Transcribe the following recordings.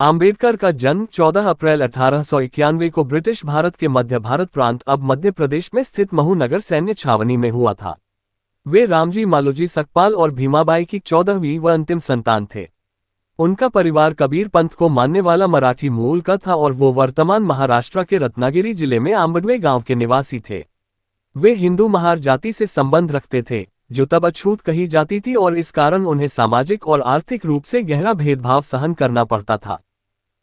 आम्बेडकर का जन्म 14 अप्रैल 1891 को ब्रिटिश भारत के मध्य भारत प्रांत अब मध्य प्रदेश में स्थित महू नगर सैन्य छावनी में हुआ था। वे रामजी मालोजी सकपाल और भीमाबाई की 14वीं व अंतिम संतान थे। उनका परिवार कबीर पंथ को मानने वाला मराठी मूल का था और वो वर्तमान महाराष्ट्र के रत्नागिरी जिले में आंबडवे गांव के निवासी थे। वे हिंदू महार जाति से संबंध रखते थे, जो तब अछूत कही जाती थी और इस कारण उन्हें सामाजिक और आर्थिक रूप से गहरा भेदभाव सहन करना पड़ता था।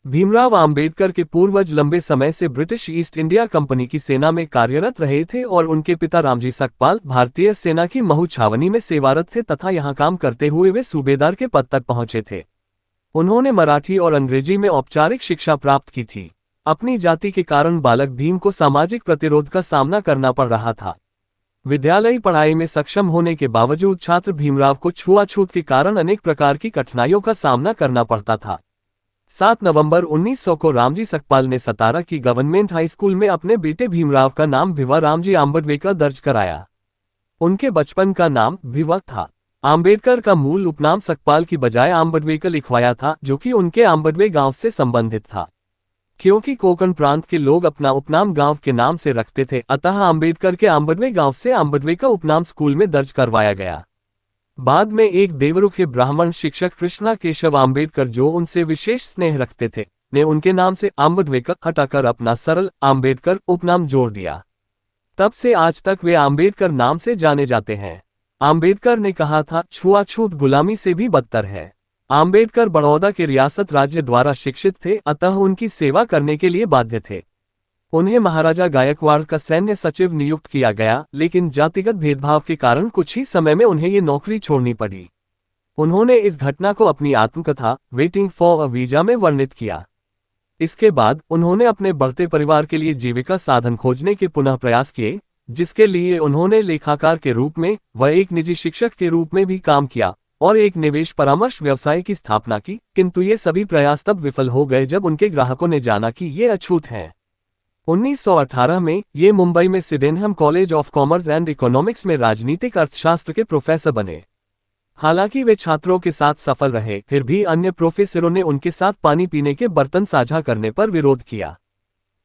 भीमराव आम्बेडकर के पूर्वज लंबे समय से ब्रिटिश ईस्ट इंडिया कंपनी की सेना में कार्यरत रहे थे और उनके पिता रामजी सकपाल भारतीय सेना की महू छावनी में सेवारत थे तथा यहां काम करते हुए वे सूबेदार के पद तक पहुंचे थे। उन्होंने मराठी और अंग्रेजी में औपचारिक शिक्षा प्राप्त की थी। अपनी जाति के कारण बालक भीम को सामाजिक प्रतिरोध का सामना करना पड़ रहा था। विद्यालयी पढ़ाई में सक्षम होने के बावजूद छात्र भीमराव को छुआछूत के कारण अनेक प्रकार की कठिनाइयों का सामना करना पड़ता था। 7 नवंबर 1900 को रामजी सकपाल ने सतारा की गवर्नमेंट हाई स्कूल में अपने बेटे भीमराव का नाम भिवा रामजी आम्बेडकर दर्ज कराया। उनके बचपन का नाम भिवा था। आम्बेडकर का मूल उपनाम सकपाल की बजाय आम्बेडकर लिखवाया था, जो कि उनके आम्बडवे गांव से संबंधित था। क्योंकि कोंकण प्रांत के लोग अपना उपनाम गांव के नाम से रखते थे, अतः आम्बेडकर के आम्बडवे गांव से आम्बडवे का उपनाम स्कूल में दर्ज करवाया गया। बाद में एक देवरुख ब्राह्मण शिक्षक कृष्णा केशव आम्बेडकर, जो उनसे विशेष स्नेह रखते थे, ने उनके नाम से आम्बेडकर हटाकर अपना सरल आम्बेडकर उपनाम जोड़ दिया। तब से आज तक वे आम्बेडकर नाम से जाने जाते हैं। आम्बेडकर ने कहा था, छुआछूत गुलामी से भी बदतर है। आम्बेडकर बड़ौदा के रियासत राज्य द्वारा शिक्षित थे, अतः उनकी सेवा करने के लिए बाध्य थे। उन्हें महाराजा गायकवाड़ का सैन्य सचिव नियुक्त किया गया, लेकिन जातिगत भेदभाव के कारण कुछ ही समय में उन्हें ये नौकरी छोड़नी पड़ी। उन्होंने इस घटना को अपनी आत्मकथा वेटिंग फॉर अ वीजा में वर्णित किया। इसके बाद उन्होंने अपने बढ़ते परिवार के लिए जीविका साधन खोजने के पुनः प्रयास किए, जिसके लिए उन्होंने लेखाकार के रूप में व एक निजी शिक्षक के रूप में भी काम किया और एक निवेश परामर्श व्यवसाय की स्थापना की, किंतु ये सभी प्रयास तब विफल हो गए जब उनके ग्राहकों ने जाना कि ये अछूत हैं। 1918 में ये मुंबई में Sydenham college of commerce and economics में राजनीतिक अर्थशास्त्र के प्रोफेसर बने। हालांकि वे छात्रों के साथ सफल रहे, फिर भी अन्य प्रोफेसरों ने उनके साथ पानी पीने के बर्तन साझा करने पर विरोध किया।